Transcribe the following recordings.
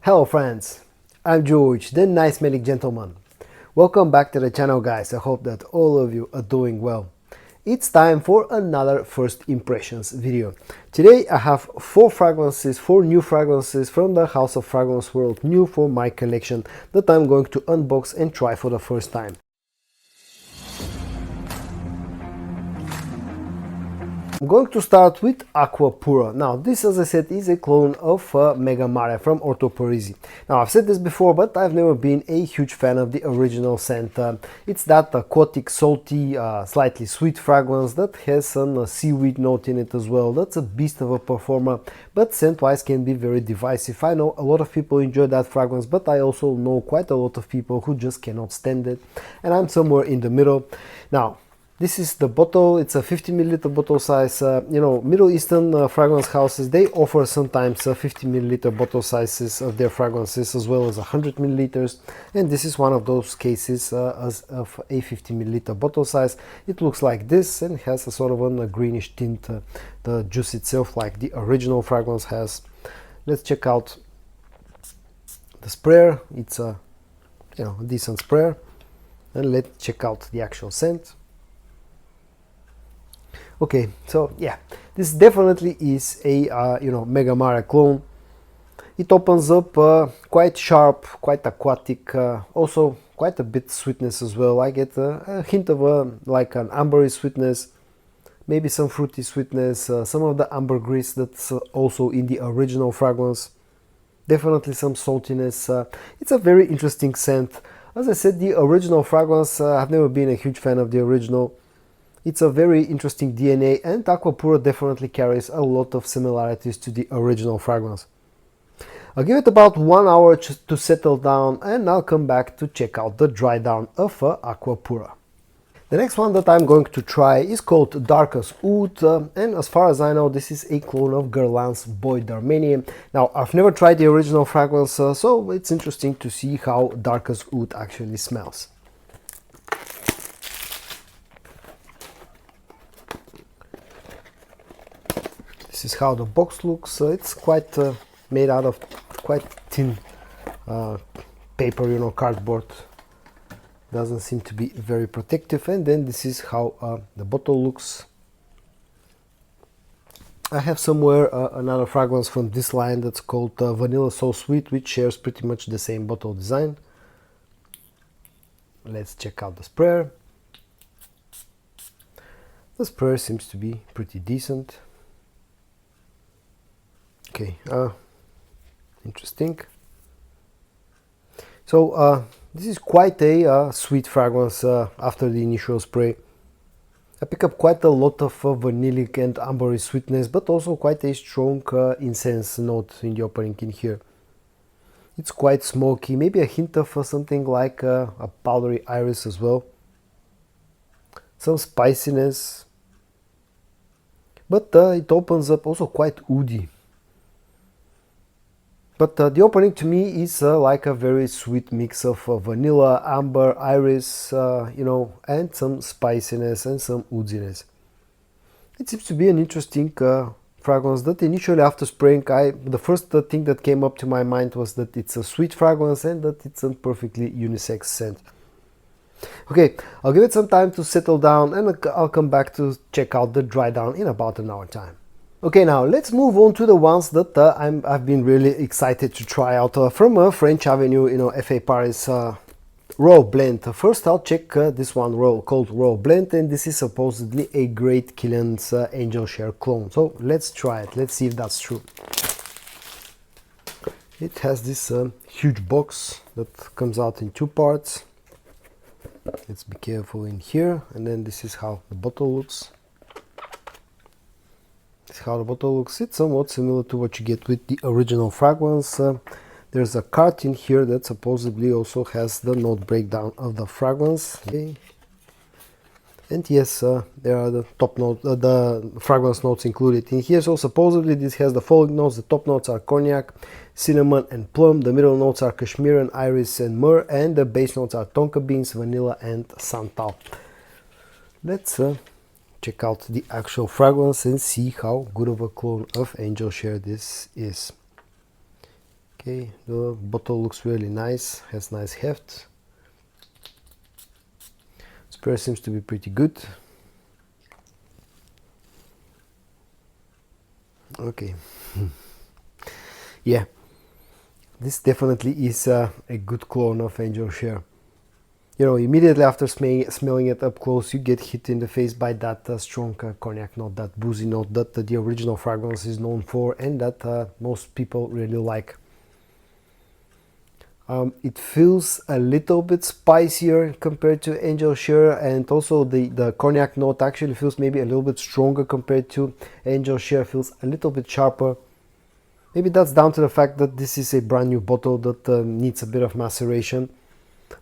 Hello friends, I'm George, the nice smelling gentleman. Welcome back to the channel guys, I hope that all of you are doing well. It's time for another first impressions video. Today I have four new fragrances from the House of Fragrance World, new for my collection, that I'm going to unbox and try for the first time. I'm going to start with Aqua Pura. Now this, as I said, is a clone of Megamare from Orto Parisi. Now I've said this before, but I've never been a huge fan of the original scent. It's that aquatic, salty, slightly sweet fragrance that has some seaweed note in it as well. That's a beast of a performer, but scent-wise can be very divisive. I know a lot of people enjoy that fragrance, but I also know quite a lot of people who just cannot stand it, and I'm somewhere in the middle. Now, this is the bottle. It's a 50 milliliter bottle size. Middle Eastern fragrance houses, they offer sometimes 50 milliliter bottle sizes of their fragrances, as well as 100 milliliters. And this is one of those cases of a 50 milliliter bottle size. It looks like this and has a sort of a greenish tint. The juice itself, like the original fragrance has. Let's check out the sprayer. It's a decent sprayer. And let's check out the actual scent. Okay, so yeah, this definitely is a Megamare clone. It opens up quite sharp, quite aquatic, also quite a bit sweetness as well. I get a hint of like an ambery sweetness, maybe some fruity sweetness, some of the ambergris that's also in the original fragrance. Definitely some saltiness. It's a very interesting scent. As I said, the original fragrance, I've never been a huge fan of the original. It's a very interesting DNA, and Aquapura definitely carries a lot of similarities to the original fragrance. I'll give it about 1 hour to settle down, and I'll come back to check out the dry down of Aquapura. The next one that I'm going to try is called Darkest Oud, and as far as I know, this is a clone of Guerlain's Bois d'Arménie. Now, I've never tried the original fragrance, so it's interesting to see how Darkest Oud actually smells. This is how the box looks. It's quite made out of quite thin paper, cardboard. Doesn't seem to be very protective. And then this is how the bottle looks. I have somewhere another fragrance from this line that's called Vanilla So Sweet, which shares pretty much the same bottle design. Let's check out the sprayer. The sprayer seems to be pretty decent. Okay, interesting. So this is quite a sweet fragrance after the initial spray. I pick up quite a lot of vanillic and ambery sweetness, but also quite a strong incense note in the opening in here. It's quite smoky, maybe a hint of something like a powdery iris as well. Some spiciness, but it opens up also quite woody. But the opening to me is like a very sweet mix of vanilla, amber, iris, and some spiciness and some woodiness. It seems to be an interesting fragrance that initially after spraying, the first thing that came up to my mind was that it's a sweet fragrance and that it's a perfectly unisex scent. Okay, I'll give it some time to settle down, and I'll come back to check out the dry down in about an hour time. Okay, now let's move on to the ones that I've been really excited to try out from French Avenue, FA Paris Royal Blend. First, I'll check this one called Royal Blend, and this is supposedly a Great Killian's Angel Share clone. So let's try it. Let's see if that's true. It has this huge box that comes out in two parts. Let's be careful in here, and then this is how the bottle looks. How the bottle looks. It's somewhat similar to what you get with the original fragrance. There's a card in here that supposedly also has the note breakdown of the fragrance. Okay. And yes, there are the top notes, the fragrance notes included in here. So supposedly this has the following notes. The top notes are cognac, cinnamon, and plum. The middle notes are cashmere, iris, and myrrh, and the base notes are tonka beans, vanilla, and santal. Let's check out the actual fragrance and see how good of a clone of Angel Share this is. Okay, the bottle looks really nice, has nice heft. Spray seems to be pretty good. Okay. Yeah, this definitely is a good clone of Angel Share. You know, immediately after smelling it up close, you get hit in the face by that strong cognac note, that boozy note that the original fragrance is known for, and that most people really like. It feels a little bit spicier compared to Angel Share, and also the cognac note actually feels maybe a little bit stronger compared to Angel Share, feels a little bit sharper. Maybe that's down to the fact that this is a brand new bottle that needs a bit of maceration.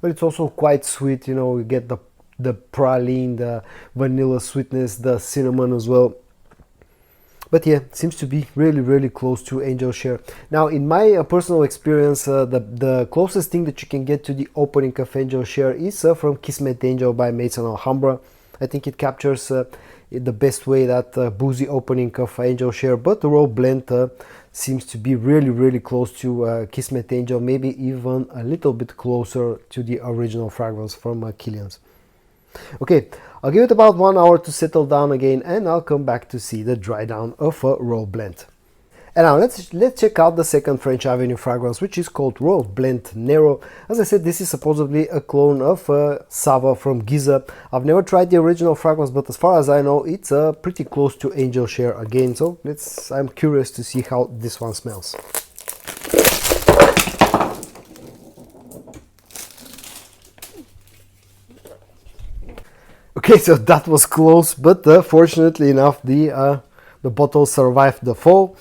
But it's also quite sweet, you know, you get the praline, the vanilla sweetness, the cinnamon as well. But yeah, it seems to be really close to Angel Share. Now, in my personal experience, the closest thing that you can get to the opening of Angel Share is from Kismet Angel by Maison Alhambra. I think it captures the best way that boozy opening of Angel Share, but the raw blend seems to be really close to Kismet Angel, maybe even a little bit closer to the original fragrance from Kilian's. Okay, I'll give it about 1 hour to settle down again, and I'll come back to see the dry down of a raw blend. And now let's check out the second French Avenue fragrance, which is called Raw Blend Nero. As I said, this is supposedly a clone of Sava from Gissah. I've never tried the original fragrance, but as far as I know, it's pretty close to Angel Share again. So I'm curious to see how this one smells. Okay, so that was close, but fortunately enough, the bottle survived the fall.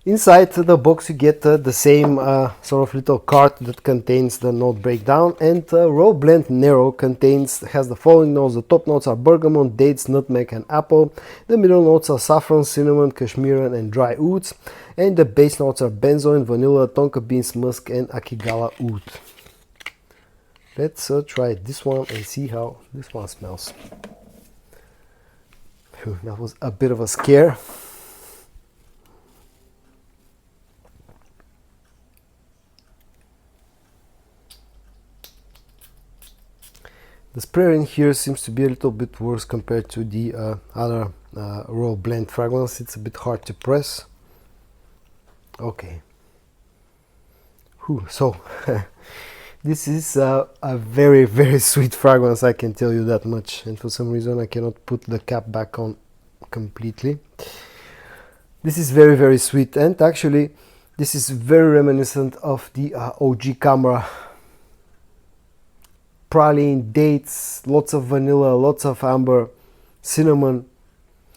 Inside the box you get the same sort of little card that contains the note breakdown, and Raw Blend Nero has the following notes. The top notes are bergamot, dates, nutmeg and apple. The middle notes are saffron, cinnamon, cashmere and dry ouds, and the base notes are benzoin, vanilla, tonka beans, musk and akigala oud. Let's try this one and see how this one smells. Whew, that was a bit of a scare. The spray in here seems to be a little bit worse compared to the other raw blend fragrance. It's a bit hard to press. Okay. Whew, so this is a very sweet fragrance, I can tell you that much. And for some reason I cannot put the cap back on completely. This is very sweet, and actually this is very reminiscent of the OG Camera. Praline, dates, lots of vanilla, lots of amber, cinnamon.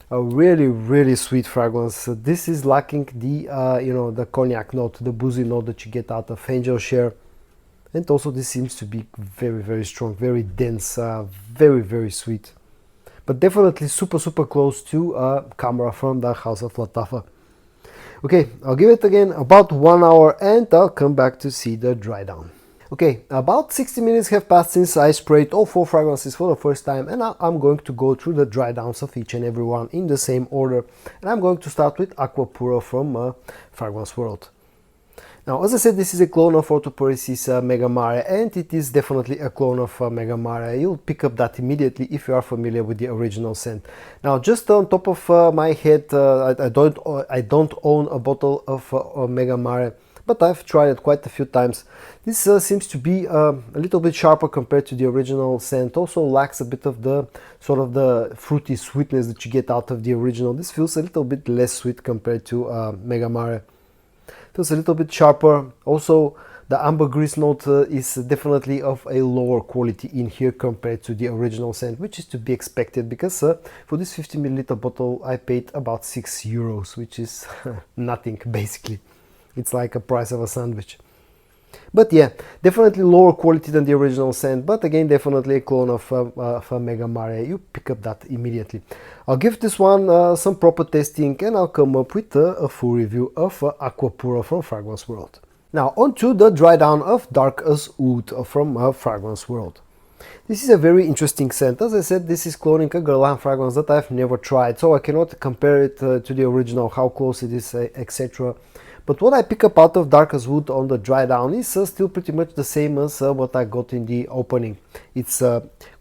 A really sweet fragrance. This is lacking the the cognac note, the boozy note that you get out of Angel Share, and also this seems to be very strong, very dense, very sweet, but definitely super close to Camera from the House of Lattafa. Okay, I'll give it again about 1 hour, and I'll come back to see the dry down. Okay, about 60 minutes have passed since I sprayed all 4 fragrances for the first time, and now I'm going to go through the dry downs of each and every one in the same order. And I'm going to start with Aqua Pura from Fragrance World. Now, as I said, this is a clone of Orthoporis's Megamare, and it is definitely a clone of Megamare. You'll pick up that immediately if you are familiar with the original scent. Now, just on top of my head, I don't own a bottle of Megamare, but I've tried it quite a few times. This seems to be a little bit sharper compared to the original scent. Also lacks a bit of the sort of the fruity sweetness that you get out of the original. This feels a little bit less sweet compared to Megamare. Feels a little bit sharper. Also, the ambergris note is definitely of a lower quality in here compared to the original scent, which is to be expected, because for this 50 ml bottle I paid about €6, which is nothing basically. It's like a price of a sandwich. But yeah, definitely lower quality than the original scent, but again, definitely a clone of Megamare. You pick up that immediately. I'll give this one some proper testing, and I'll come up with a full review of Aquapura from Fragrance World. Now, on to the dry down of Dark as Oud from Fragrance World. This is a very interesting scent. As I said, this is cloning a Guerlain fragrance that I've never tried, so I cannot compare it to the original, how close it is, etc. But what I pick up out of Darkest Wood on the dry down is still pretty much the same as what I got in the opening. It's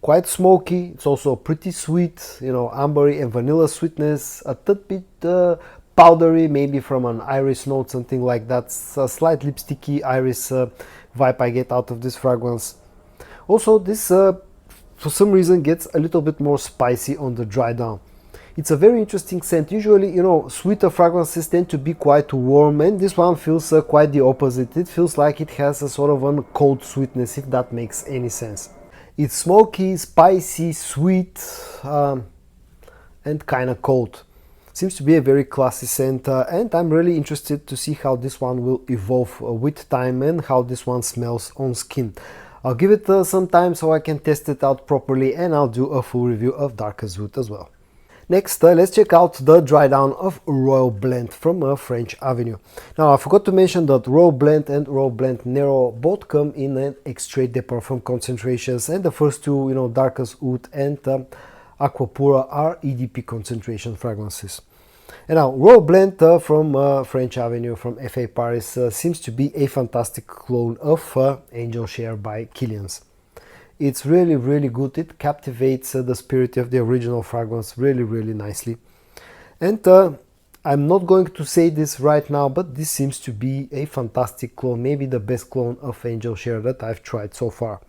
quite smoky, it's also pretty sweet, you know, ambery and vanilla sweetness, a tad bit powdery, maybe from an iris note, something like that. It's a slight lipsticky iris vibe I get out of this fragrance. Also, this for some reason gets a little bit more spicy on the dry down. It's a very interesting scent. Usually, you know, sweeter fragrances tend to be quite warm, and this one feels quite the opposite. It feels like it has a sort of a cold sweetness, if that makes any sense. It's smoky, spicy, sweet, and kind of cold. Seems to be a very classy scent, and I'm really interested to see how this one will evolve with time and how this one smells on skin. I'll give it some time so I can test it out properly, and I'll do a full review of Darkest Wood as well. Next, let's check out the dry down of Royal Blend from French Avenue. Now, I forgot to mention that Royal Blend and Royal Blend Nero both come in an extrait de parfum concentrations, and the first two, you know, Darkest Wood and Aqua Pura, are EDP concentration fragrances. And now, Royal Blend from French Avenue from FA Paris seems to be a fantastic clone of Angel Share by Kilian's. It's really, really good. It captivates the spirit of the original fragrance really, really nicely. And I'm not going to say this right now, but this seems to be a fantastic clone, maybe the best clone of Angel Share that I've tried so far.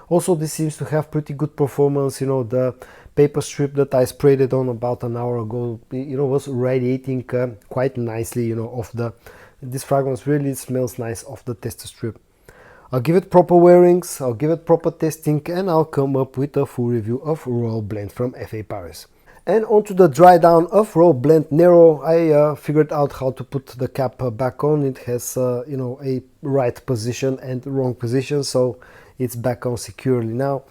Also, this seems to have pretty good performance. You know, the paper strip that I sprayed it on about an hour ago, you know, was radiating quite nicely, you know, off this fragrance really smells nice off the tester strip. I'll give it proper wearings, I'll give it proper testing, and I'll come up with a full review of Royal Blend from FA Paris. And onto the dry down of Royal Blend Nero. I figured out how to put the cap back on. It has, you know, a right position and wrong position, so it's back on securely now.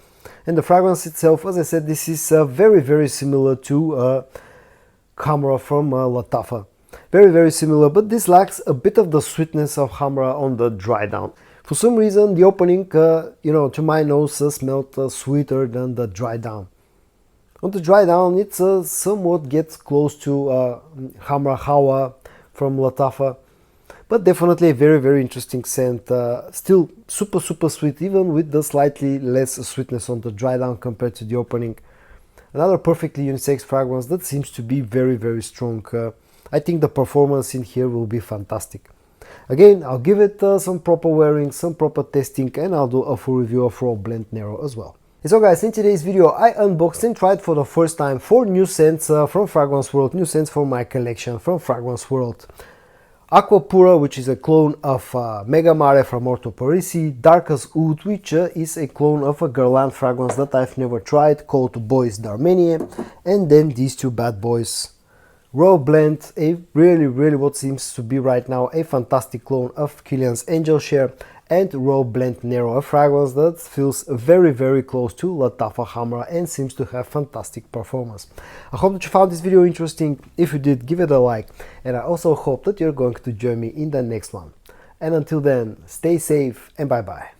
And the fragrance itself, as I said, this is very, very similar to Hamra from Lattafa. Very, very similar, but this lacks a bit of the sweetness of Hamra on the dry down. For some reason, the opening, you know, to my nose smelled sweeter than the dry down. On the dry down, it somewhat gets close to Hamra Hawa from Lattafa, but definitely a very, very interesting scent. Still super, super sweet, even with the slightly less sweetness on the dry down compared to the opening. Another perfectly unisex fragrance that seems to be very, very strong. I think the performance in here will be fantastic. Again, I'll give it some proper wearing, some proper testing, and I'll do a full review of Royal Blend Nero as well. So guys, in today's video I unboxed and tried for the first time 4 new scents from Fragrance World, new scents for my collection from Fragrance World. Aqua Pura, which is a clone of Megamare from Orto Parisi, Darkest Wood, which is a clone of a Guerlain fragrance that I've never tried, called Bois d'Arménie, and then these two bad boys. Royal Blend, a really, really what seems to be right now a fantastic clone of Kilian's Angel Share, and Royal Blend Nero, a fragrance that feels very, very close to Lattafa Hamra and seems to have fantastic performance. I hope that you found this video interesting. If you did, give it a like, and I also hope that you're going to join me in the next one. And until then, stay safe and bye bye.